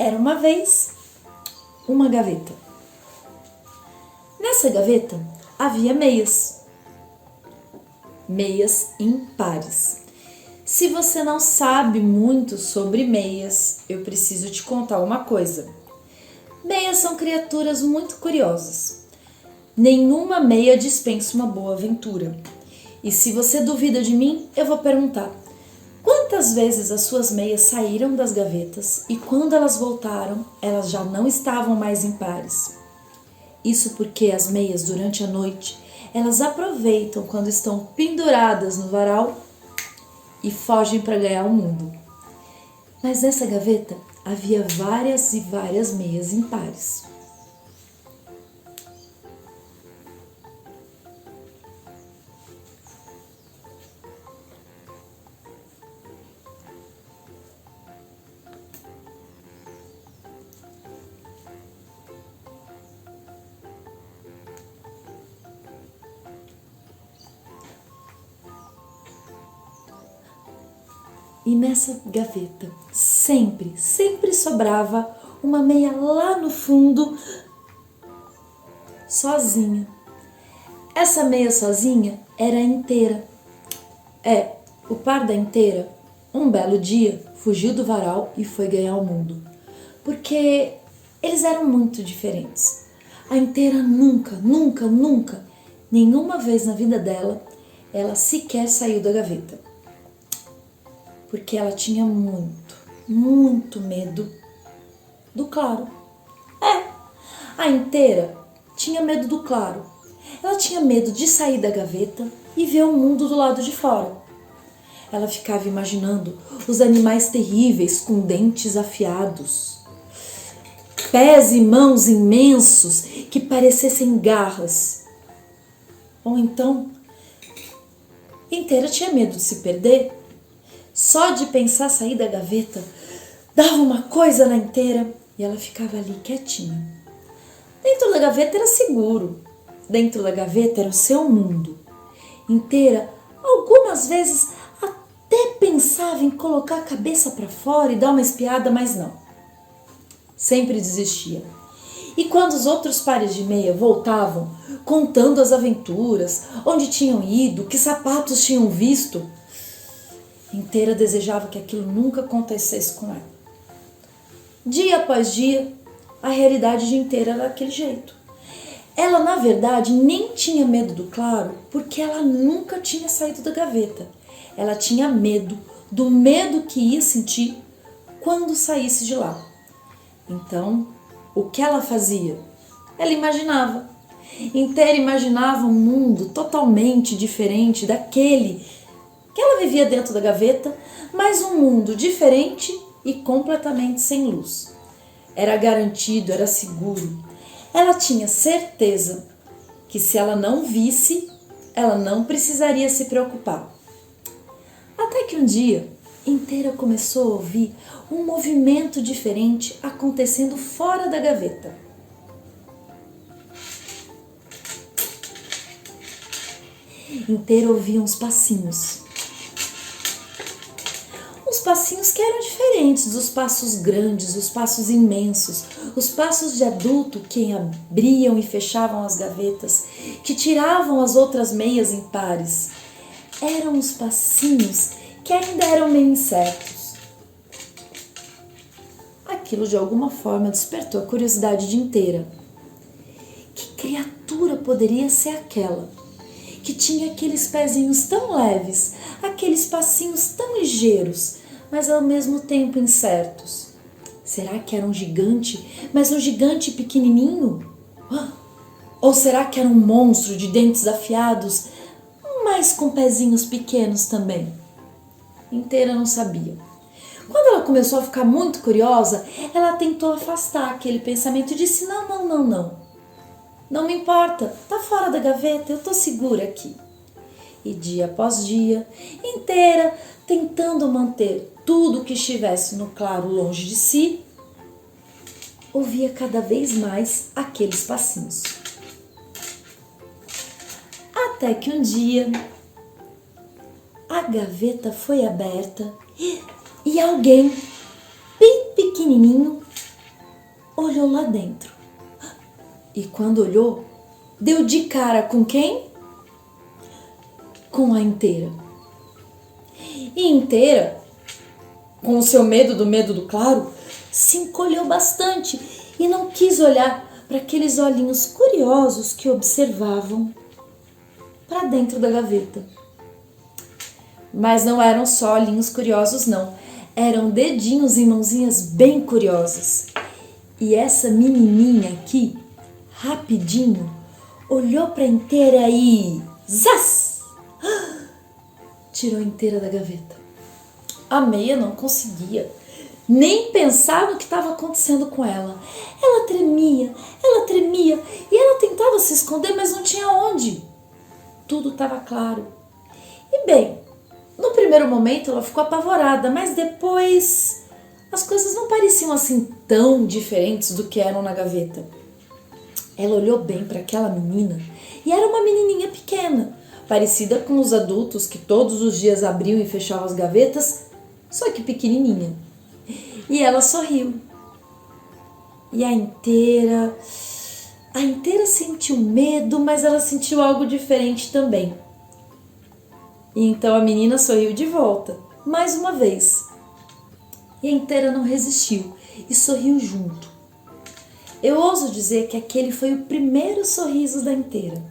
Era uma vez uma gaveta. Nessa gaveta havia meias. Meias impares. Se você não sabe muito sobre meias, eu preciso te contar uma coisa. Meias são criaturas muito curiosas. Nenhuma meia dispensa uma boa aventura. E se você duvida de mim, eu vou perguntar: quantas vezes as suas meias saíram das gavetas e quando elas voltaram, elas já não estavam mais impares? Isso porque as meias, durante a noite, elas aproveitam quando estão penduradas no varal e fogem para ganhar o mundo. Mas nessa gaveta havia várias e várias meias impares. E nessa gaveta sempre sobrava uma meia lá no fundo, sozinha. Essa meia sozinha era inteira. O par da inteira, um belo dia, fugiu do varal e foi ganhar o mundo. Porque eles eram muito diferentes. A inteira nunca, nenhuma vez na vida dela, ela sequer saiu da gaveta. Porque ela tinha muito medo do claro. A inteira tinha medo do claro. Ela tinha medo de sair da gaveta e ver o mundo do lado de fora. Ela ficava imaginando os animais terríveis com dentes afiados, pés e mãos imensos que parecessem garras. Ou então, inteira tinha medo de se perder. Só de pensar sair da gaveta, dava uma coisa na inteira e ela ficava ali quietinha. Dentro da gaveta era seguro. Dentro da gaveta era o seu mundo. Inteira, algumas vezes até pensava em colocar a cabeça para fora e dar uma espiada, mas não. Sempre desistia. E quando os outros pares de meia voltavam, contando as aventuras, onde tinham ido, que sapatos tinham visto, inteira desejava que aquilo nunca acontecesse com ela. Dia após dia, a realidade de inteira era daquele jeito. Ela, na verdade, nem tinha medo do claro, porque ela nunca tinha saído da gaveta. Ela tinha medo do medo que ia sentir quando saísse de lá. Então, o que ela fazia? Ela imaginava. Inteira imaginava um mundo totalmente diferente daquele que ela vivia dentro da gaveta, mas um mundo diferente e completamente sem luz. Era garantido, era seguro. Ela tinha certeza que se ela não visse, ela não precisaria se preocupar. Até que um dia, inteira começou a ouvir um movimento diferente acontecendo fora da gaveta. Inteira ouvia uns passinhos. Uns passinhos que eram diferentes dos passos grandes, os passos imensos, os passos de adulto que abriam e fechavam as gavetas, que tiravam as outras meias impares. Eram os passinhos que ainda eram meio incertos. Aquilo de alguma forma despertou a curiosidade de inteira. Que criatura poderia ser aquela que tinha aqueles pezinhos tão leves, aqueles passinhos tão ligeiros, mas ao mesmo tempo incertos? Será que era um gigante, mas um gigante pequenininho? Ou será que era um monstro de dentes afiados, mas com pezinhos pequenos também? Inteira não sabia. Quando ela começou a ficar muito curiosa, ela tentou afastar aquele pensamento e disse: não. Não me importa, tá fora da gaveta, eu tô segura aqui. E dia após dia, inteira, tentando manter tudo que estivesse no claro longe de si, ouvia cada vez mais aqueles passinhos. Até que um dia, a gaveta foi aberta e alguém, bem pequenininho, olhou lá dentro. E quando olhou, deu de cara com quem? Com a Inteira. E Inteira, com o seu medo do claro, se encolheu bastante e não quis olhar para aqueles olhinhos curiosos que observavam para dentro da gaveta. Mas não eram só olhinhos curiosos, não. Eram dedinhos e mãozinhas bem curiosas. E essa menininha aqui, rapidinho, olhou para a Inteira e... zás! Tirou a Inteira da gaveta. A Meia não conseguia nem pensar no que estava acontecendo com ela. Ela tremia e ela tentava se esconder, mas não tinha onde. Tudo estava claro. E bem, no primeiro momento ela ficou apavorada, mas depois as coisas não pareciam assim tão diferentes do que eram na gaveta. Ela olhou bem para aquela menina e era uma menininha pequena, parecida com os adultos que todos os dias abriam e fechavam as gavetas, só que pequenininha. E ela sorriu. E a Inteira sentiu medo, mas ela sentiu algo diferente também. E então a menina sorriu de volta, mais uma vez. E a Inteira não resistiu e sorriu junto. Eu ouso dizer que aquele foi o primeiro sorriso da Inteira.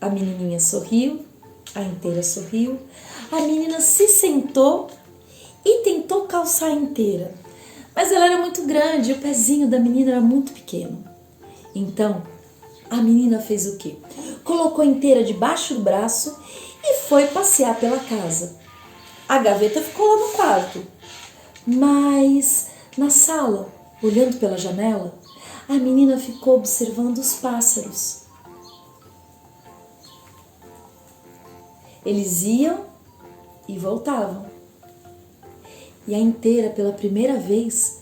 A menininha sorriu, a Inteira sorriu, a menina se sentou e tentou calçar a Inteira. Mas ela era muito grande e o pezinho da menina era muito pequeno. Então, a menina fez o quê? Colocou a Inteira debaixo do braço e foi passear pela casa. A gaveta ficou lá no quarto. Mas, na sala, olhando pela janela, a menina ficou observando os pássaros. Eles iam e voltavam. E a Inteira, pela primeira vez,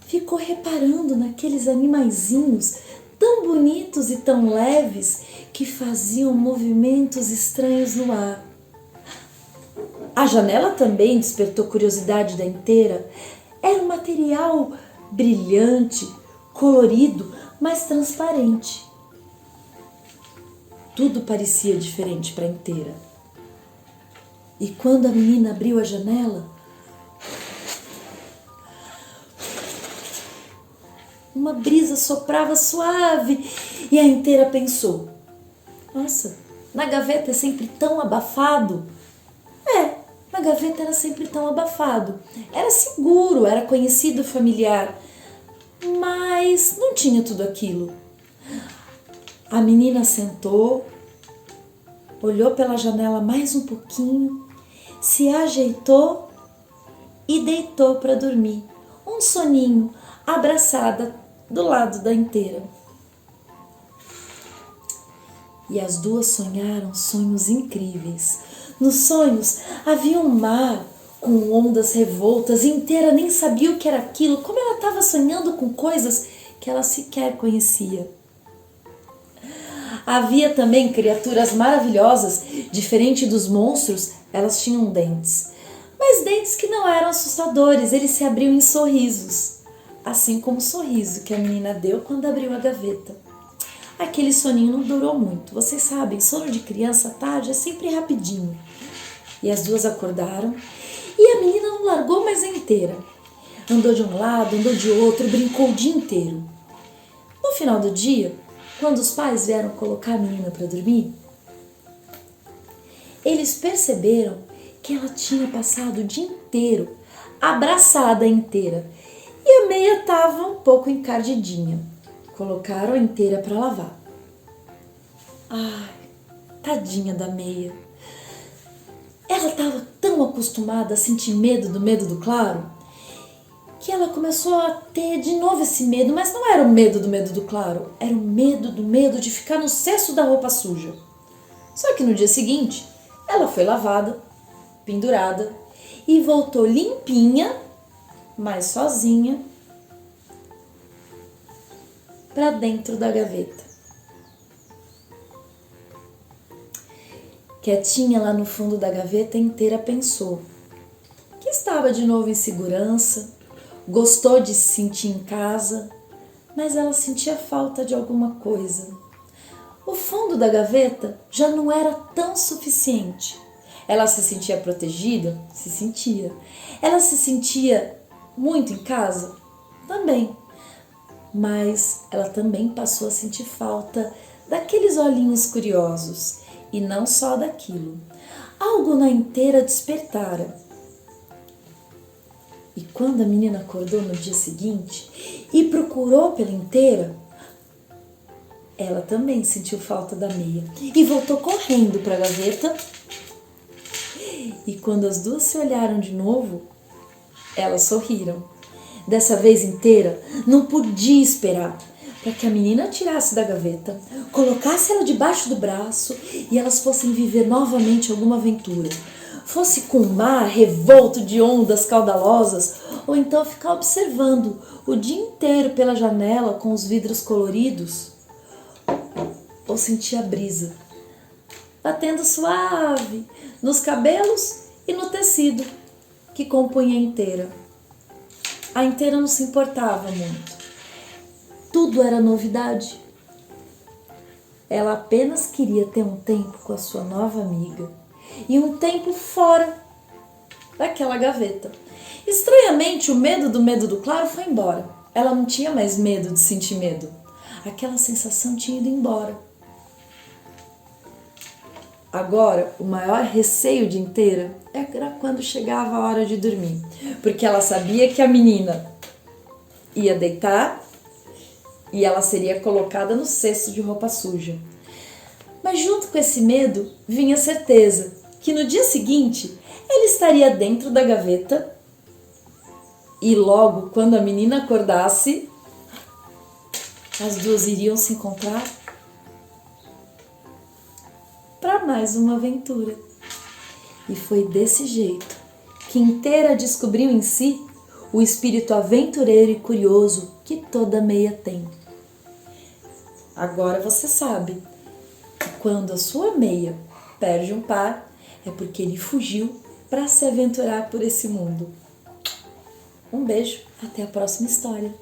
ficou reparando naqueles animaizinhos tão bonitos e tão leves que faziam movimentos estranhos no ar. A janela também despertou curiosidade da Inteira. Era um material brilhante, colorido, mas transparente. Tudo parecia diferente para a Inteira. E quando a menina abriu a janela, uma brisa soprava suave e a Inteira pensou: nossa, na gaveta é sempre tão abafado. Na gaveta era sempre tão abafado. Era seguro, era conhecido, familiar, mas não tinha tudo aquilo. A menina sentou, olhou pela janela mais um pouquinho, se ajeitou e deitou para dormir. Um soninho, abraçada do lado da Inteira. E as duas sonharam sonhos incríveis. Nos sonhos havia um mar com ondas revoltas e Inteira nem sabia o que era aquilo, como ela estava sonhando com coisas que ela sequer conhecia. Havia também criaturas maravilhosas, diferente dos monstros, elas tinham dentes. Mas dentes que não eram assustadores, eles se abriam em sorrisos. Assim como o sorriso que a menina deu quando abriu a gaveta. Aquele soninho não durou muito. Vocês sabem, sono de criança à tarde é sempre rapidinho. E as duas acordaram e a menina não largou mais a Inteira. Andou de um lado, andou de outro, brincou o dia inteiro. No final do dia, quando os pais vieram colocar a menina para dormir, eles perceberam que ela tinha passado o dia inteiro abraçada a Inteira e a Meia estava um pouco encardidinha. Colocaram a Inteira para lavar. Ai, tadinha da Meia. Ela estava tão acostumada a sentir medo do claro que ela começou a ter de novo esse medo, mas não era o medo do claro, era o medo de ficar no cesto da roupa suja. Só que no dia seguinte, ela foi lavada, pendurada e voltou limpinha, mas sozinha, para dentro da gaveta. Quietinha lá no fundo da gaveta, a Inteira pensou que estava de novo em segurança, gostou de se sentir em casa, mas ela sentia falta de alguma coisa. O fundo da gaveta já não era tão suficiente. Ela se sentia protegida? Se sentia. Ela se sentia muito em casa? Também. Mas ela também passou a sentir falta daqueles olhinhos curiosos. E não só daquilo. Algo na inteira despertara. E quando a menina acordou no dia seguinte e procurou pela inteira, ela também sentiu falta da meia e voltou correndo para a gaveta. E quando as duas se olharam de novo, elas sorriram. Dessa vez inteira, não podia esperar para que a menina tirasse da gaveta, colocasse ela debaixo do braço e elas fossem viver novamente alguma aventura. Fosse com o mar revolto de ondas caudalosas, ou então ficar observando o dia inteiro pela janela com os vidros coloridos, ou sentir a brisa batendo suave nos cabelos e no tecido que compunha a inteira. A inteira não se importava muito. Tudo era novidade. Ela apenas queria ter um tempo com a sua nova amiga e um tempo fora daquela gaveta. Estranhamente, o medo do claro foi embora. Ela não tinha mais medo de sentir medo. Aquela sensação tinha ido embora. Agora, o maior receio de inteira era quando chegava a hora de dormir, porque ela sabia que a menina ia deitar e ela seria colocada no cesto de roupa suja. Mas junto com esse medo vinha a certeza que no dia seguinte ele estaria dentro da gaveta e logo quando a menina acordasse, as duas iriam se encontrar para mais uma aventura. E foi desse jeito que inteira descobriu em si o espírito aventureiro e curioso que toda meia tem. Agora você sabe que quando a sua meia perde um par, é porque ele fugiu para se aventurar por esse mundo. Um beijo, até a próxima história.